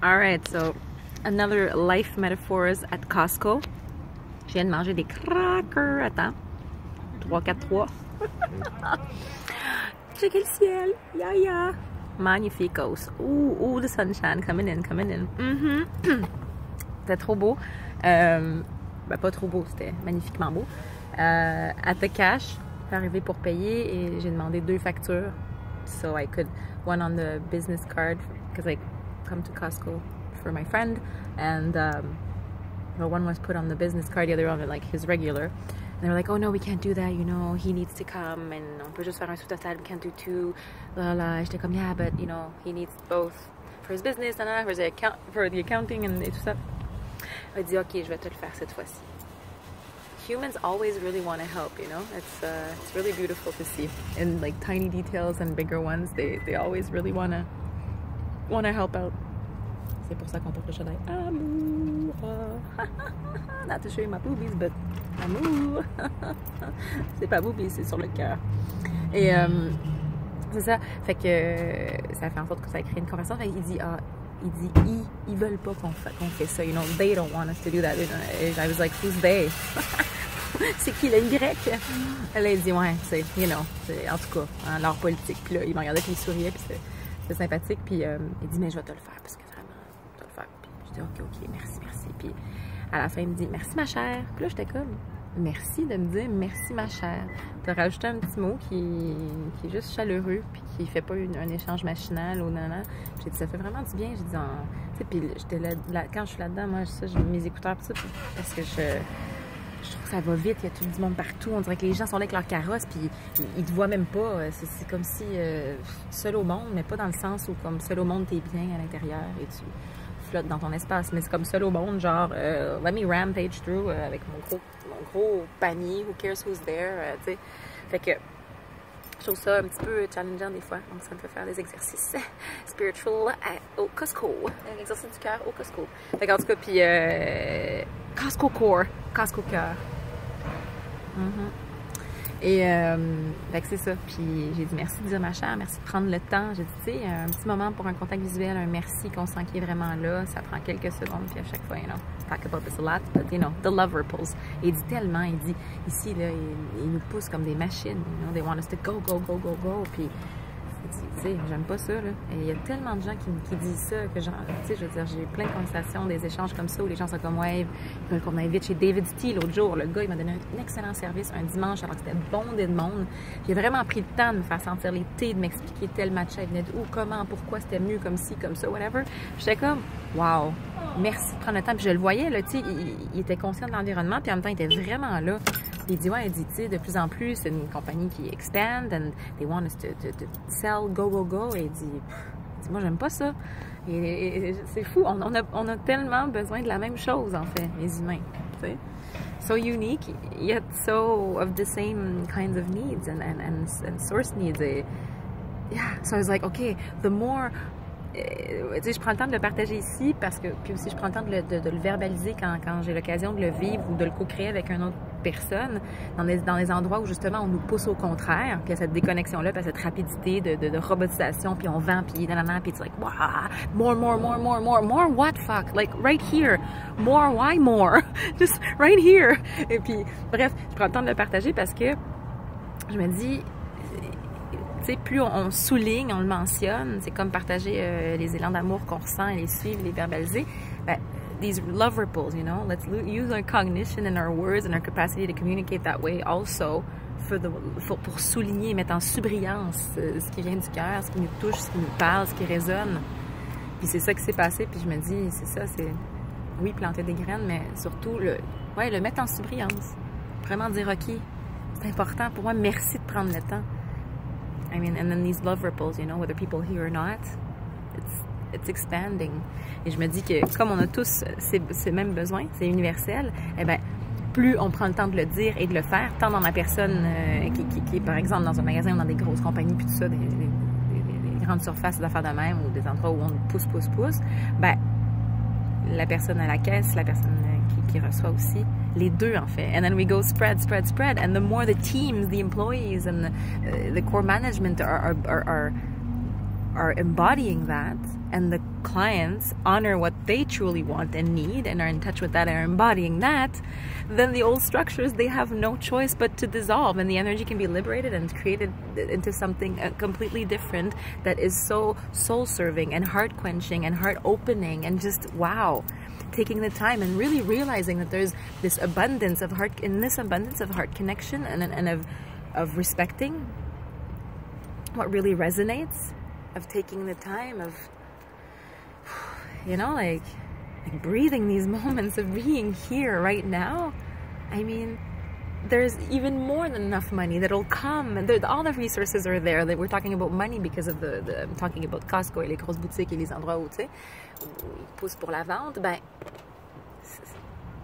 Alright, so another life metaphors at Costco. Je viens de manger des crackers. Attends. 3, 4, 3. Check le ciel. Yeah, yeah. Magnificos. Ooh, the sunshine coming in. C'était trop beau. Ben, pas trop beau, c'était magnifiquement beau. At the cash, je suis arrivée pour payer et j'ai demandé 2 factures. So I could, one on the business card, because I come to Costco for my friend, and one was put on the business card, the other on like his regular. And they were like, oh no, we can't do that, you know, he needs to come, and on peut juste faire un sous-total, we can't do 2, blah, blah. J'étais comme, yeah, but, you know, he needs both for his business, for the accounting, and tout ça. Il a dit, ok, je vais te le faire cette fois-ci. Humans always really want to help, you know, it's really beautiful to see, in like tiny details and bigger ones, they always really want to help out. C'est pour ça qu'on porte le chandail amour. Not to show you my boobies, but amour. C'est pas boobies, c'est sur le cœur. Et c'est ça. Fait que ça fait en sorte que ça a créé une conversation. Fait il dit ils veulent pas qu'on fait ça. You know, they don't want us to do that. And I was like, who's they? C'est qui, le Y? Elle a dit, ouais, c'est, you know, en tout cas, hein, l'art politique. Puis là, il m'a regardé, puis il souriait, puis c'était sympathique. Puis il dit, mais je vais te le faire, parce que vraiment, je vais te le faire. Puis je dis, ok, merci. Puis à la fin, il me dit, merci ma chère. Puis là, j'étais comme, merci de me dire merci ma chère. T'as rajouté un petit mot qui est juste chaleureux, puis qui fait pas un échange machinal ou non. J'ai dit, ça fait vraiment du bien. J'ai dit, tu sais, puis j'étais là, quand je suis là-dedans, moi, ça, j'ai mis mes écouteurs, puis ça, parce que je trouve que ça va vite, il y a tout du monde partout. On dirait que les gens sont là avec leur carrosse, puis ils te voient même pas. C'est comme si seul au monde, mais pas dans le sens où comme seul au monde, t'es bien à l'intérieur et tu flottes dans ton espace. Mais c'est comme seul au monde, genre let me rampage through avec mon gros panier, who cares who's there, tu sais. Fait que je trouve ça un petit peu challengeant des fois. Donc ça me fait faire des exercices spiritual au Costco. Un exercice du cœur au Costco. Fait qu'en tout cas, puis Costco Core, Costco Cœur. Et fait que c'est ça. Puis j'ai dit merci de dire ma chère, merci de prendre le temps. J'ai dit, tu sais, un petit moment pour un contact visuel, un merci qu'on sent qu'il est vraiment là. Ça prend quelques secondes, puis à chaque fois, you know, talk about this a lot, but you know, the love ripples. Et il dit tellement, il dit, ici, là, il nous pousse comme des machines, you know, they want us to go. Puis tu sais, j'aime pas ça, là. Et il y a tellement de gens qui disent ça que, genre, tu sais, je veux dire, j'ai plein de conversations, des échanges comme ça où les gens sont comme, ouais, ils veulent qu'on invite chez David Steele l'autre jour. Le gars, il m'a donné un excellent service un dimanche alors que c'était bondé de monde. J'ai vraiment pris le temps de me faire sentir les thés, de m'expliquer tel match il venait d'où, comment, pourquoi c'était mieux comme ci, comme ça, whatever. J'étais comme, wow, merci de prendre le temps. Puis je le voyais, là, tu sais, il était conscient de l'environnement, puis en même temps, il était vraiment là. Puis il dit, ouais, il dit, tu sais, de plus en plus, c'est une compagnie qui expand and they want us to sell, go. Et il dit, moi, j'aime pas ça. Et c'est fou, on a tellement besoin de la même chose, en fait, les humains, tu sais. So unique, yet so of the same kinds of needs and source needs. Et, yeah, so I was like, okay, the more... tu sais, je prends le temps de le partager ici parce que, puis aussi je prends le temps de le verbaliser quand j'ai l'occasion de le vivre ou de le co-créer avec une autre personne dans les endroits où justement on nous pousse au contraire, puis il y a cette déconnexion-là, puis il y a cette rapidité de robotisation, puis on vend, puis nanana, puis it's like, wow, more, what fuck, like right here, more, why more, just right here. Et puis, bref, je prends le temps de le partager parce que je me dis, tu sais, plus on souligne, on le mentionne, c'est comme partager les élans d'amour qu'on ressent et les suivre, les verbaliser. Ben, these love ripples, you know, let's use our cognition and our words and our capacity to communicate that way also pour souligner, mettre en surbrillance ce qui vient du cœur, ce qui nous touche, ce qui nous parle, ce qui résonne. Puis c'est ça qui s'est passé, puis je me dis, c'est ça, c'est, oui, planter des graines, mais surtout, le mettre en surbrillance. Vraiment dire, OK, c'est important pour moi, merci de prendre le temps. I mean, and then these love ripples, you know, whether people hear or not, it's expanding. Et je me dis que comme on a tous ces mêmes besoins, c'est universel, eh bien, plus on prend le temps de le dire et de le faire, tant dans ma personne qui est par exemple dans un magasin ou dans des grosses compagnies, puis tout ça, des grandes surfaces d'affaires de même ou des endroits où on pousse, ben, la personne à la caisse, la personne qui reçoit aussi, les deux en fait. And then we go spread. And the more the teams, the employees and the core management are embodying that and the clients honor what they truly want and need and are in touch with that and are embodying that, then the old structures, they have no choice but to dissolve, and the energy can be liberated and created into something completely different that is so soul-serving and heart-quenching and heart-opening and just wow. Taking the time and really realizing that there's this abundance of heart, in this abundance of heart connection and of respecting what really resonates, of taking the time of, you know, like breathing these moments of being here right now. I mean, there's even more than enough money that'll come. All the resources are there. We're talking about money because of I'm talking about Costco et les grosses boutiques et les endroits où, tu sais, où ils poussent pour la vente. Ben,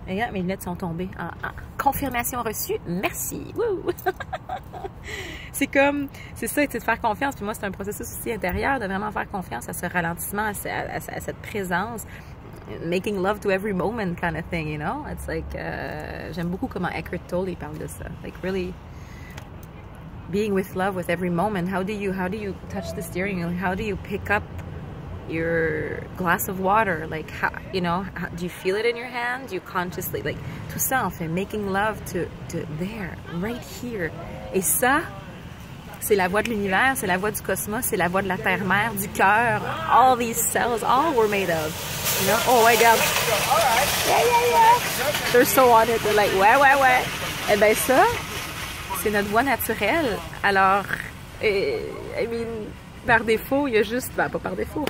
regarde, mes lunettes sont tombées. Confirmation reçue. Merci. C'est comme, c'est ça, c'est de faire confiance. Puis moi, c'est un processus aussi intérieur de vraiment faire confiance à ce ralentissement, à cette présence. Making love to every moment kind of thing, you know? It's like, j'aime beaucoup comment Eckhart Tolle parle de ça. Like really being with love with every moment. How do you touch the steering wheel? How do you pick up your glass of water? Like, how, you know, do you feel it in your hand? Do you consciously, like, tout ça, en fait, making love to there, right here. Et ça, c'est la voix de l'univers, c'est la voix du cosmos, c'est la voix de la terre-mère, du cœur. All these cells, all we're made of. You know? Oh my God. Yeah. They're so on it. They're like, ouais. Eh ben ça, c'est notre voix naturelle. Alors, I mean, par défaut, il y a juste, ben pas par défaut,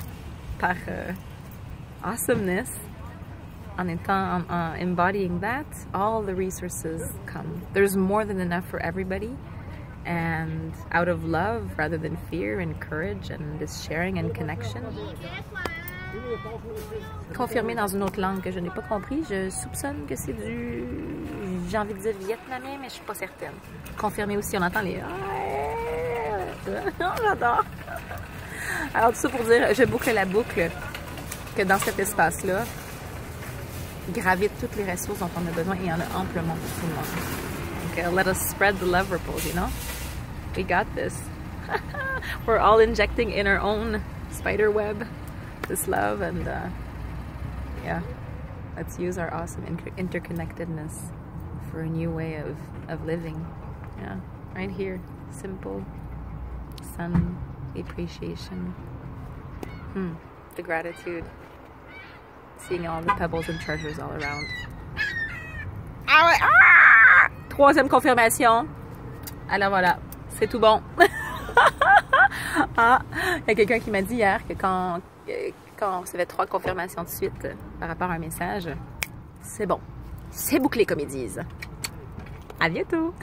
par awesomeness, en embodying that, all the resources come. There's more than enough for everybody. And out of love rather than fear and courage and this sharing and connection. Confirmé dans une autre langue que je n'ai pas compris, je soupçonne que c'est du, j'ai envie de dire vietnamien, mais je suis pas certaine. Confirmé aussi, on entend les... J'adore. Alors tout ça pour dire, je boucle la boucle, que dans cet espace-là, gravitent toutes les ressources dont on a besoin et il y en a amplement pour tout le monde. Okay, let us spread the love ripples, you know? We got this. We're all injecting in our own spider web this love, and yeah, let's use our awesome interconnectedness for a new way of living. Yeah, right here, simple, sun, the appreciation, the gratitude, seeing all the pebbles and treasures all around. Troisième confirmation. Alors voilà, c'est tout bon. Il y a quelqu'un qui m'a dit hier que quand on recevait 3 confirmations de suite par rapport à un message, c'est bon. C'est bouclé, comme ils disent. À bientôt!